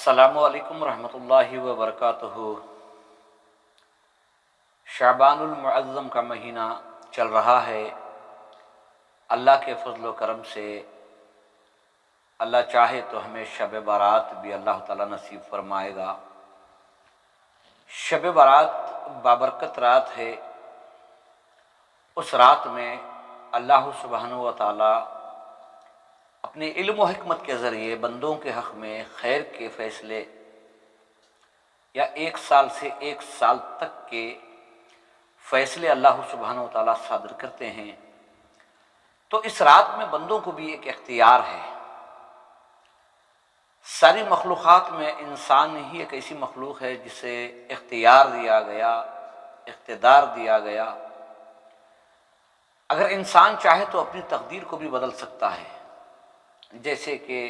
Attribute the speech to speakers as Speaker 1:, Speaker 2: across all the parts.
Speaker 1: السلام علیکم ورحمۃ اللہ وبرکاتہ۔ شعبان المعظم کا مہینہ چل رہا ہے۔ اللہ کے فضل و کرم سے اللہ چاہے تو ہمیں شب برات بھی اللہ تعالیٰ نصیب فرمائے گا۔ شب برات بابرکت رات ہے۔ اس رات میں اللہ سبحانہ و تعالیٰ اپنے علم و حکمت کے ذریعے بندوں کے حق میں خیر کے فیصلے یا 1 سال سے 1 سال تک کے فیصلے اللہ سبحانہ و تعالیٰ صادر کرتے ہیں۔ تو اس رات میں بندوں کو بھی ایک اختیار ہے۔ ساری مخلوقات میں انسان ہی ایک ایسی مخلوق ہے جسے اختیار دیا گیا، اقتدار دیا گیا۔ اگر انسان چاہے تو اپنی تقدیر کو بھی بدل سکتا ہے۔ جیسے کہ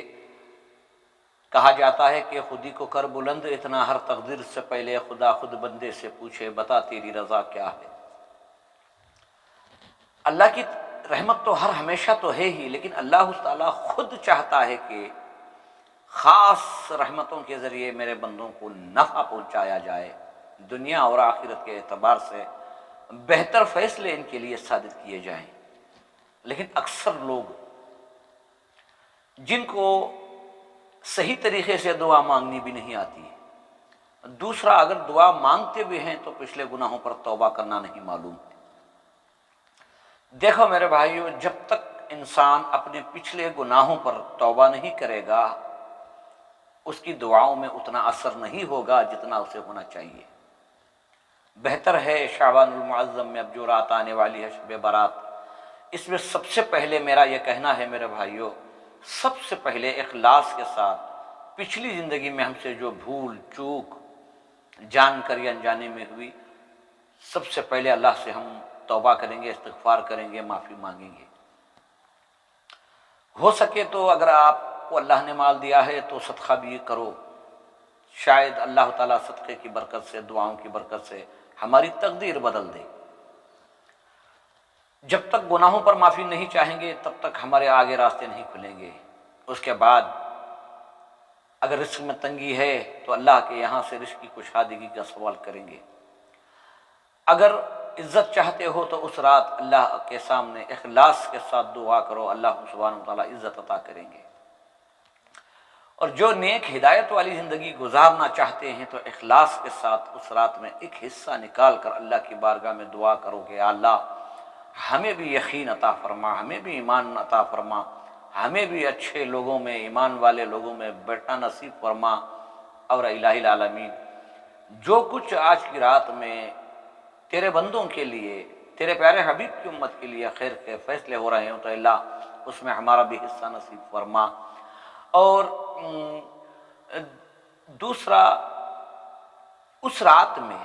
Speaker 1: کہا جاتا ہے کہ خودی کو کر بلند، اتنا ہر تقدیر سے پہلے خدا خود بندے سے پوچھے بتا تیری رضا کیا ہے۔ اللہ کی رحمت تو ہر ہمیشہ تو ہے ہی، لیکن اللہ تعالیٰ خود چاہتا ہے کہ خاص رحمتوں کے ذریعے میرے بندوں کو نفع پہنچایا جائے، دنیا اور آخرت کے اعتبار سے بہتر فیصلے ان کے لیے صادر کیے جائیں۔ لیکن اکثر لوگ جن کو صحیح طریقے سے دعا مانگنی بھی نہیں آتی، دوسرا اگر دعا مانگتے بھی ہیں تو پچھلے گناہوں پر توبہ کرنا نہیں معلوم ہے۔ دیکھو میرے بھائیو، جب تک انسان اپنے پچھلے گناہوں پر توبہ نہیں کرے گا، اس کی دعاؤں میں اتنا اثر نہیں ہوگا جتنا اسے ہونا چاہیے۔ بہتر ہے شعبان المعظم میں اب جو رات آنے والی ہے شب برات، اس میں سب سے پہلے میرا یہ کہنا ہے میرے بھائیو، سب سے پہلے اخلاص کے ساتھ پچھلی زندگی میں ہم سے جو بھول چوک جان کر یا انجانے میں ہوئی، سب سے پہلے اللہ سے ہم توبہ کریں گے، استغفار کریں گے، معافی مانگیں گے۔ ہو سکے تو اگر آپ کو اللہ نے مال دیا ہے تو صدقہ بھی کرو، شاید اللہ تعالیٰ صدقے کی برکت سے، دعاؤں کی برکت سے ہماری تقدیر بدل دے۔ جب تک گناہوں پر معافی نہیں چاہیں گے تب تک ہمارے آگے راستے نہیں کھلیں گے۔ اس کے بعد اگر رزق میں تنگی ہے تو اللہ کے یہاں سے رزق کی کشادگی کا سوال کریں گے۔ اگر عزت چاہتے ہو تو اس رات اللہ کے سامنے اخلاص کے ساتھ دعا کرو، اللہ سبحانہ و تعالیٰ عزت عطا کریں گے۔ اور جو نیک ہدایت والی زندگی گزارنا چاہتے ہیں تو اخلاص کے ساتھ اس رات میں ایک حصہ نکال کر اللہ کی بارگاہ میں دعا کرو کہ یا اللہ ہمیں بھی یقین عطا فرما، ہمیں بھی ایمان عطا فرما، ہمیں بھی اچھے لوگوں میں، ایمان والے لوگوں میں بیٹھنا نصیب فرما۔ اور الہ العالمین، جو کچھ آج کی رات میں تیرے بندوں کے لیے، تیرے پیارے حبیب کی امت کے لیے خیر کے فیصلے ہو رہے ہوں تو اللہ اس میں ہمارا بھی حصہ نصیب فرما۔ اور دوسرا، اس رات میں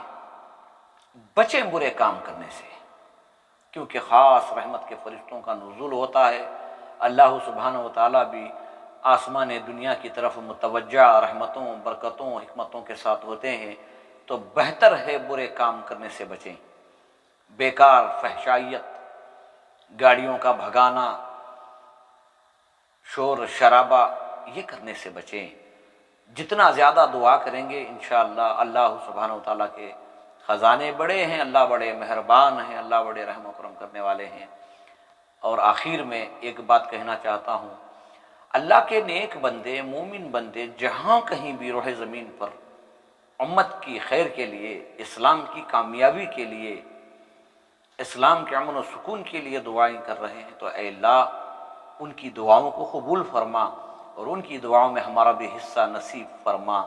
Speaker 1: بچیں برے کام کرنے سے، کیونکہ خاص رحمت کے فرشتوں کا نزول ہوتا ہے۔ اللہ سبحانہ و تعالیٰ بھی آسمان دنیا کی طرف متوجہ رحمتوں، برکتوں، حکمتوں کے ساتھ ہوتے ہیں، تو بہتر ہے برے کام کرنے سے بچیں۔ بیکار فحشائیت، گاڑیوں کا بھگانا، شور شرابہ، یہ کرنے سے بچیں۔ جتنا زیادہ دعا کریں گے انشاءاللہ اللہ سبحانہ و تعالیٰ کے خزانے بڑے ہیں، اللہ بڑے مہربان ہیں، اللہ بڑے رحم و کرم کرنے والے ہیں۔ اور آخر میں ایک بات کہنا چاہتا ہوں، اللہ کے نیک بندے، مومن بندے جہاں کہیں بھی روح زمین پر امت کی خیر کے لیے، اسلام کی کامیابی کے لیے، اسلام کے امن و سکون کے لیے دعائیں کر رہے ہیں تو اے اللہ ان کی دعاؤں کو قبول فرما اور ان کی دعاؤں میں ہمارا بھی حصہ نصیب فرما۔